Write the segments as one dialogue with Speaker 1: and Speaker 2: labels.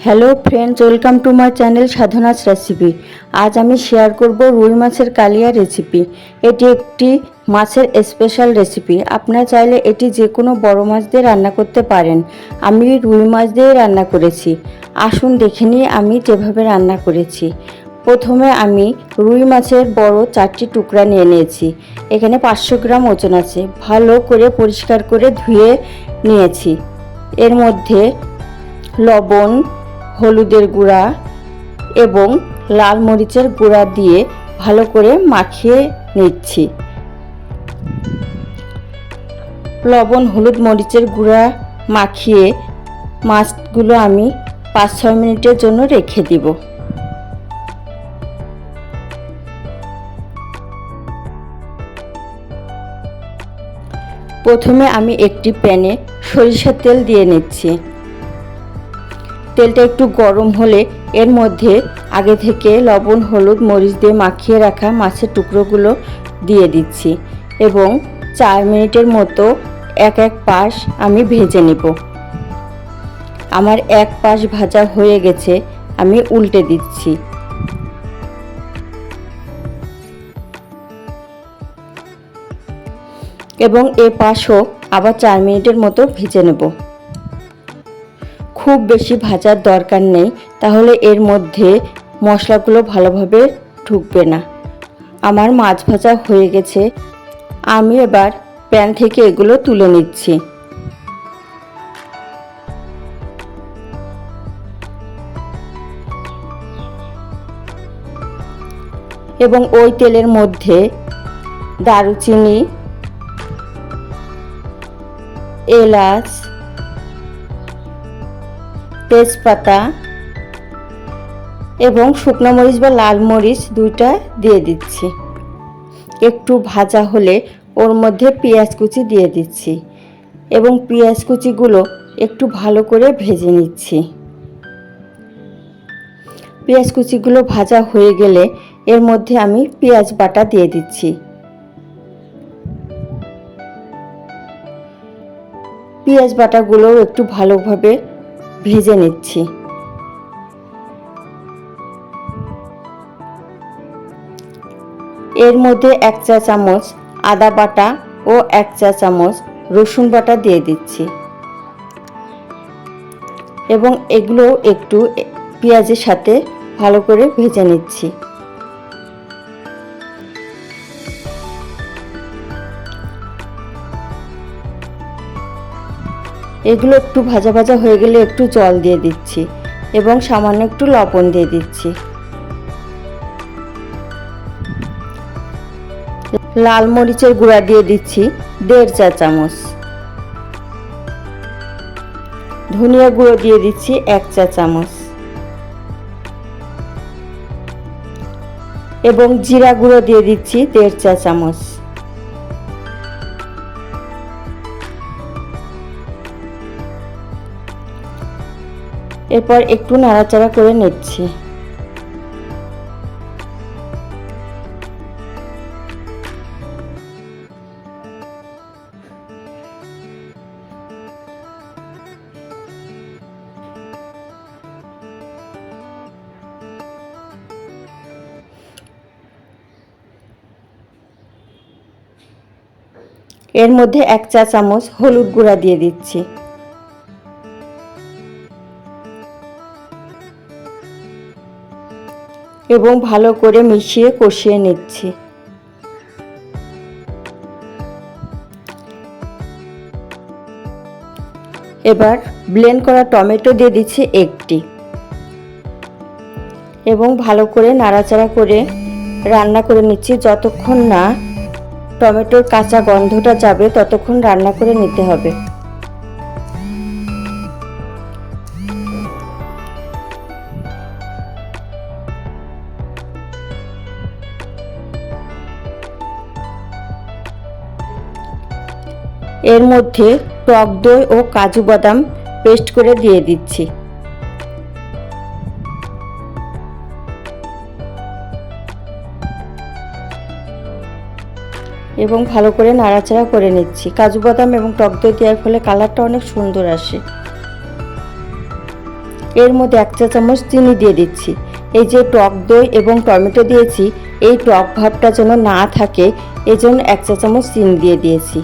Speaker 1: Hello friends, welcome to my channel Sadhana's recipe. আজ আমি share করব রুই মাছের কালিয়া রেসিপি। এটি একটি মাছের স্পেশাল রেসিপি। আপনারা চাইলে এটি যে কোনো বড় মাছ দিয়ে রান্না করতে পারেন। আমি রুই মাছ দিয়ে রান্না করেছি। আসুন দেখে নিই আমি যেভাবে রান্না করেছি। প্রথমে আমি রুই মাছের বড় 4টি টুকরা নিয়ে নিয়েছি। এখানে 500 গ্রাম ওজন আছে। ভালো করে পরিষ্কার করে ধুয়ে নিয়েছি। এর মধ্যে লবণ, হলুদের গুঁড়া এবং লাল মরিচের গুঁড়া দিয়ে ভালো করে মাখিয়ে নিচ্ছি। লবণ, হলুদ, মরিচের গুঁড়া মাখিয়ে মাছগুলো আমি 5-6 মিনিটের জন্য রেখে দিব। প্রথমে আমি একটি প্যানে সরিষার তেল দিয়ে নিচ্ছি। তেলটা একটু গরম হলে এর মধ্যে আগে থেকে লবণ, হলুদ, মরিচ দিয়ে মাখিয়ে রাখা মাছের টুকরোগুলো দিয়ে দিচ্ছি এবং 4 মিনিটের মতো এক পাশ আমি ভেজে নেব। আমার এক পাশ ভাজা হয়ে গেছে, আমি উল্টে দিচ্ছি। এবং এ পাশও আবার 4 মিনিটের মতো ভেজে নেব। খুব বেশি ভাজার দরকার নেই, তাহলে এর মধ্যে মশলাগুলো ভালোভাবে ঢুকবে না। আমার মাছ ভাজা হয়ে গেছে, আমি এবার প্যান থেকে এগুলো তুলে নিচ্ছি। এবং ওই তেলের মধ্যে দারুচিনি, এলাচ, তেজপাতা এবং শুকনো মরিচ বা লাল মরিচ 2টা দিয়ে দিচ্ছি। একটু ভাজা হলে ওর মধ্যে পেঁয়াজ কুচি দিয়ে দিচ্ছি এবং পেঁয়াজ কুচিগুলো একটু ভালো করে ভেজে নিচ্ছি। পেঁয়াজ কুচিগুলো ভাজা হয়ে গেলে এর মধ্যে আমি পেঁয়াজ বাটা দিয়ে দিচ্ছি। পেঁয়াজ বাটাগুলো একটু ভালোভাবে ভেজে নিচ্ছি। এর মধ্যে 1 চা চামচ আদা বাটা ও 1 চা চামচ রসুন বাটা দিয়ে দিচ্ছি এবং এগুলো একটু পেঁয়াজের সাথে ভালো করে ভেজে নিচ্ছি। এগুলো একটু ভাজা ভাজা হয়ে গেলে একটু জল দিয়ে দিচ্ছি এবং সামান্য একটু লবণ দিয়ে দিচ্ছি। লাল মরিচের গুঁড়া দিয়ে দিচ্ছি 1.5 চা চামচ। ধনিয়া গুঁড়ো দিয়ে দিচ্ছি 1 চা চামচ এবং জিরা গুঁড়ো দিয়ে দিচ্ছি 1.5 চা চামচ। এরপর একটু নাড়াচাড়া করে নিচ্ছি। এর মধ্যে 1 চা চামচ হলুদ গুঁড়া দিয়ে দিচ্ছি এবং ভালো করে মিশিয়ে কষিয়ে নিচ্ছি। এবার ব্লেন্ড করা টমেটো দিয়ে দিচ্ছি 1টি এবং ভালো করে নাড়াচাড়া করে রান্না করে নিচ্ছি। যতক্ষণ না টমেটোর কাঁচা গন্ধটা যাবে ততক্ষণ রান্না করে নিতে হবে। এর মধ্যে টক দই ও কাজু বাদাম পেস্ট করে দিয়ে দিচ্ছি এবং ভালো করে নাড়াচাড়া করে নিচ্ছি। কাজু বাদাম এবং টক দই দেওয়ার ফলে কালারটা অনেক সুন্দর আসে। এর মধ্যে 1 চা চামচ চিনি দিয়ে দিচ্ছি। এই যে টক দই এবং টমেটো দিয়েছি, এই টক ভাবটা যেন না থাকে এজন্য 1 চা চামচ চিনি দিয়ে দিয়েছি।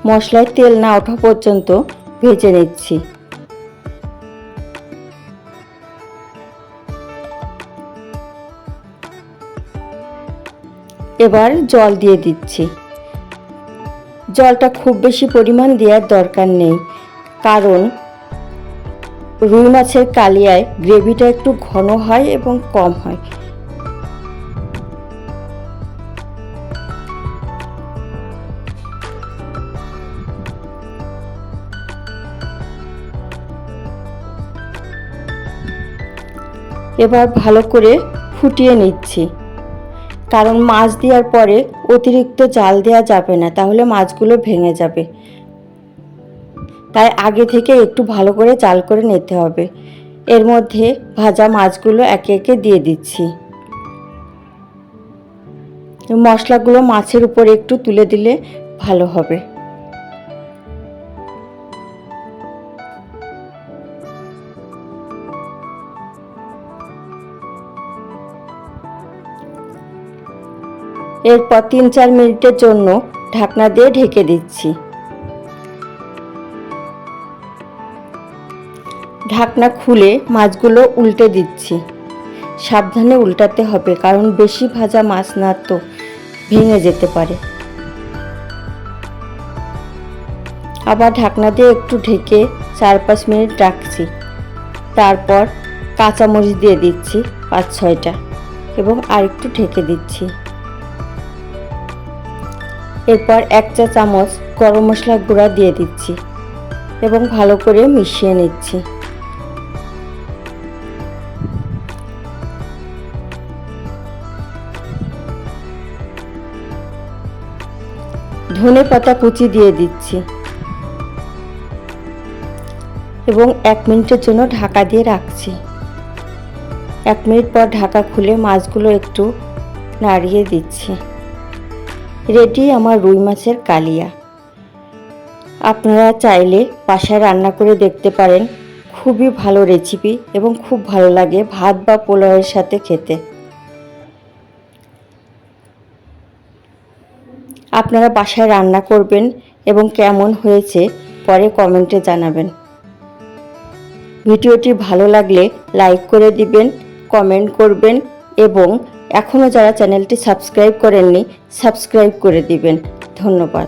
Speaker 1: মশলায় তেল না ওঠা পর্যন্ত ভেজে নিচ্ছি। এবার জল দিয়ে দিচ্ছি। জলটা খুব বেশি পরিমাণ দেওয়ার দরকার নেই, কারণ রুই মাছের কালিয়ায় গ্রেভিটা একটু ঘন হয় এবং কম হয়। এবার ভালো করে ফুটিয়ে নিচ্ছি, কারণ মাছ দেওয়ার পরে অতিরিক্ত জাল দেওয়া যাবে না, তাহলে মাছগুলো ভেঙে যাবে। তাই আগে থেকে একটু ভালো করে জাল করে নিতে হবে। এর মধ্যে ভাজা মাছগুলো একে একে দিয়ে দিচ্ছি। মশলাগুলো মাছের উপর একটু তুলে দিলে ভালো হবে। এরপর 3-4 মিনিটের জন্য ঢাকনা দিয়ে ঢেকে দিচ্ছি। ঢাকনা খুলে মাছগুলো উল্টে দিচ্ছি। সাবধানে উল্টাতে হবে, কারণ বেশি ভাজা মাছ না তো ভেঙে যেতে পারে। আবার ঢাকনা দিয়ে একটু ঢেকে 4-5 মিনিট রাখছি। তারপর কাঁচামরিচ দিয়ে দিচ্ছি 5-6টা এবং আরেকটু ঢেকে দিচ্ছি। এরপর 1 চা চামচ গরম মশলার গুঁড়া দিয়ে দিচ্ছি এবং ভালো করে মিশিয়ে নিচ্ছি। ধনেপাতা কুচি দিয়ে দিচ্ছি এবং 1 মিনিটের জন্য ঢাকা দিয়ে রাখছি। 1 মিনিট পর ঢাকা খুলে মাছগুলো একটু নাড়িয়ে দিচ্ছি। রেডি আমার রুই মাছের কালিয়া। আপনারা চাইলে বাসায় রান্না করে দেখতে পারেন। খুবই ভালো রেসিপি এবং খুব ভালো লাগে ভাত বা পোলাওয়ের সাথে খেতে। আপনারা বাসায় রান্না করবেন এবং কেমন হয়েছে পরে কমেন্টে জানাবেন। ভিডিওটি ভালো লাগলে লাইক করে দিবেন, কমেন্ট করবেন এবং এখনও যারা চ্যানেলটি সাবস্ক্রাইব করেননি সাবস্ক্রাইব করে দিবেন। ধন্যবাদ।